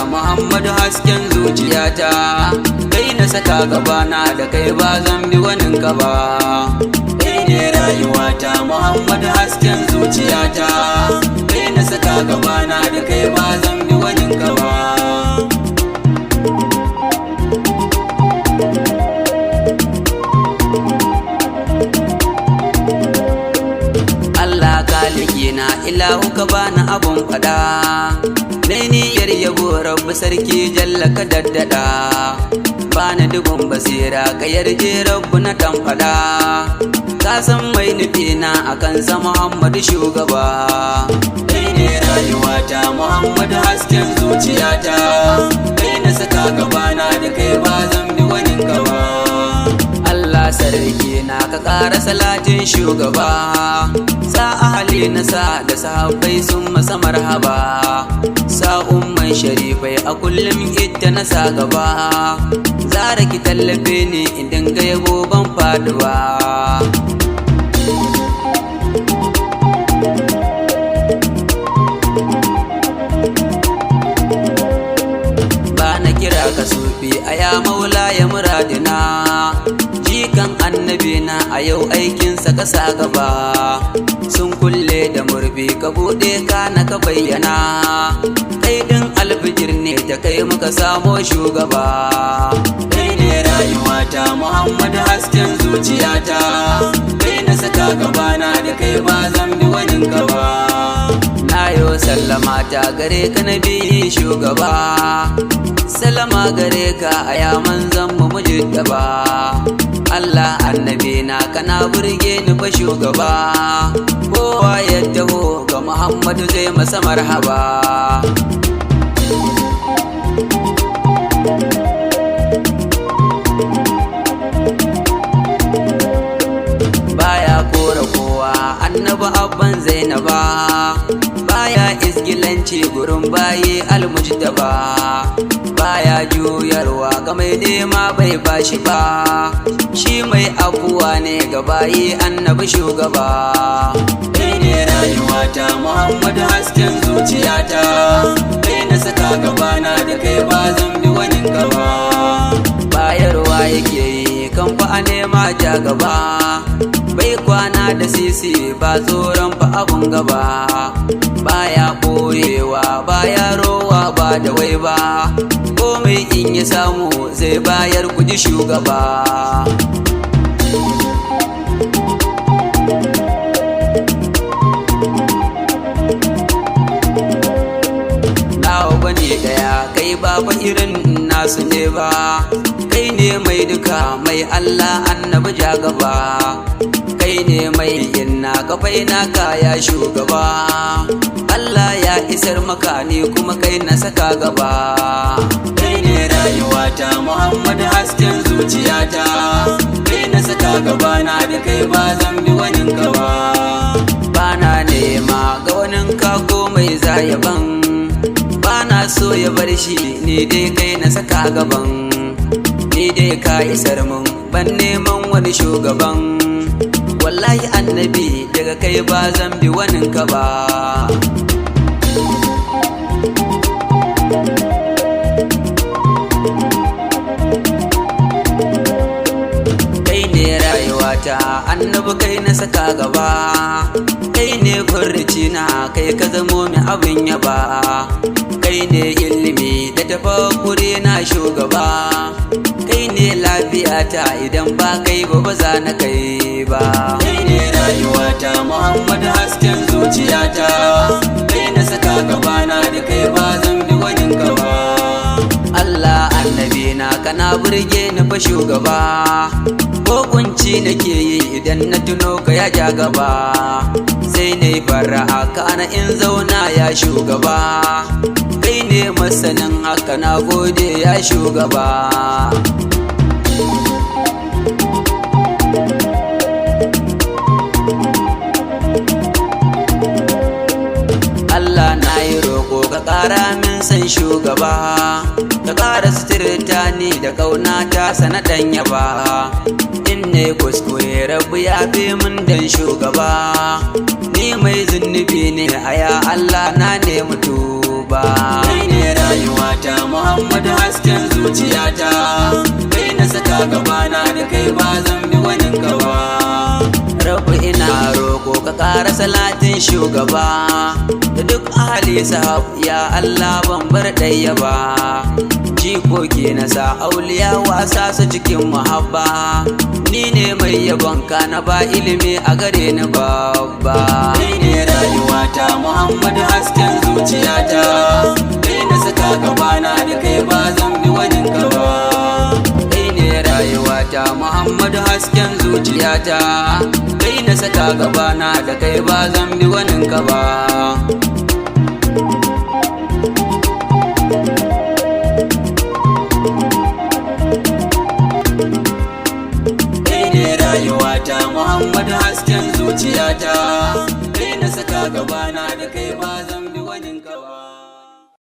Muhammadu hasken zuciyata, kai na saka gabana da kai ba zan bi waninka ba. Kai ne rayuwata Muhammadu hasken zuciyata, kai na saka gabana da kai ba zan bi waninka ba. Allah kaliki na ilahu ka bani abun fada, nai niyyar yabo rabbi sarki jalla ka daddada, bani dubun basira ka yarje rabbu na tamfada, ka san mai nufina akan sa Muhammadu shugaba. Kai ne rayuwata Muhammadu hasken zuciyata, kai na saka gabana da kai ba zan bi waninka ba. Allah sarki na ka ƙara salatin shugaba, sa ahali na sa da sahabbai sun masa marhaba, sa umman sharifai a kullum ita na sa gaba, zara ki tallafe ni in dinga yabo ban faduwa. Ba na kira ka sufi a ya maula ya muradina, jikan annabina a yau aikinsa ka sa gaba, sun kulle da murfi ka buɗe ka na ka bayyana, kai ɗin alfijir ne ta kai muka samo shugaba. Kai ne rayuwata Muhammadu hasken zuciyata, kai na saka gabana da kai ba zan bi waninka ba. Na yo sallama ta gare ka na bi shugaba, salama gare ka a ya manzan mu mujtaba. Allah annabi na kana burge ni fa shugaba, kowa ya taho ga Muhammadu zai masa marhaba. Baya kora kowa annabi abban Zainaba, baya isgilanci gurin baye almujtaba, baya juyarwa ga mai nema bai bashi ba, shi mai afuwa ne ga bayi annabi shugaba. Kai ne rayuwata Muhammadu hasken zuciyata, kai na saka gabana da kai ba zan bi waninka ba. Bayarwa yake yi kan fa a nema ja gaba, bai kwana da sisi ba tsoron fa abun gaba, baya ɓoyewa baya rowa ba da wai ba, komai in ya samu zai bayar kuji shugaba. Nawa bane daya kai ba fa irin nasu ne ba, kai ne mai duka mai Allah annabi ja gaba, kai ne mai inna kafai na kaya shugaba, Allah ya isar maka ne kuma kai na saka gaba. Kai ne rayuwata Muhammadu hasken zuciyata, kai na saka gabana da kai ba zan bi waninka ba. Bana nema ga waninka ko mai zayaban, bana so ya bar shi ni dai kai na saka gaban, ni dai ka isar mun ban neman wani shugaban, wallahi annabi daga kai ba zan bi waninka ba. Kai ne rayuwata annabi kai na saka gaba, kai ne furrici na kai ka zamo mai abin yaba, kai ne ilimi da tafakkuri na shugaba, kai ne lafiyata idan ba kai ba za na kai ba. Kai ne rayuwata Muhammadu hasken zuciyata, kai na saka gabana da kai ba zan bi waninka ba. Allah annabi na kana burge ni fa shugaba, ko kunci nake yi idan na tuno ka ya ja gaba, sai na yi fara'a kana in zauna ya shugaba, kai ne masanin haka na gode ya shugaba. Allah na yi roƙo ka ƙara min san shugaba, ka ƙara suturta ni da ƙaunata sanadan yaba. In ne kuskure rabu ya fi min dan shugaba, ni mai zunubi ne a ya Allah na nemi tuba. Kai ne rayuwata Muhammadu hasken zuciyata, kai na saka gabana da kai ba zan bi wani gaba. Rabu ina roƙo ka ƙara salatin shugaba da duk ahali sahab ya Allah ban bar ɗaya ba. Jikoki na sa auliya wasa su cikin muhabba, ni ne mai yabonka na ba ilimi a gare ni babba. Kai ne rayuwata Muhammadu hasken zuciyata, kai na saka gabana da kai ba zan bi wani gaba. Kai ne rayuwata Muhammadu hasken zuciyata, kai na saka gabana da kai ba zan bi wani gaba. Rayuwata Muhammadu hasken zuciyata, kai na saka gabana da kai ba zan bi wani gaba.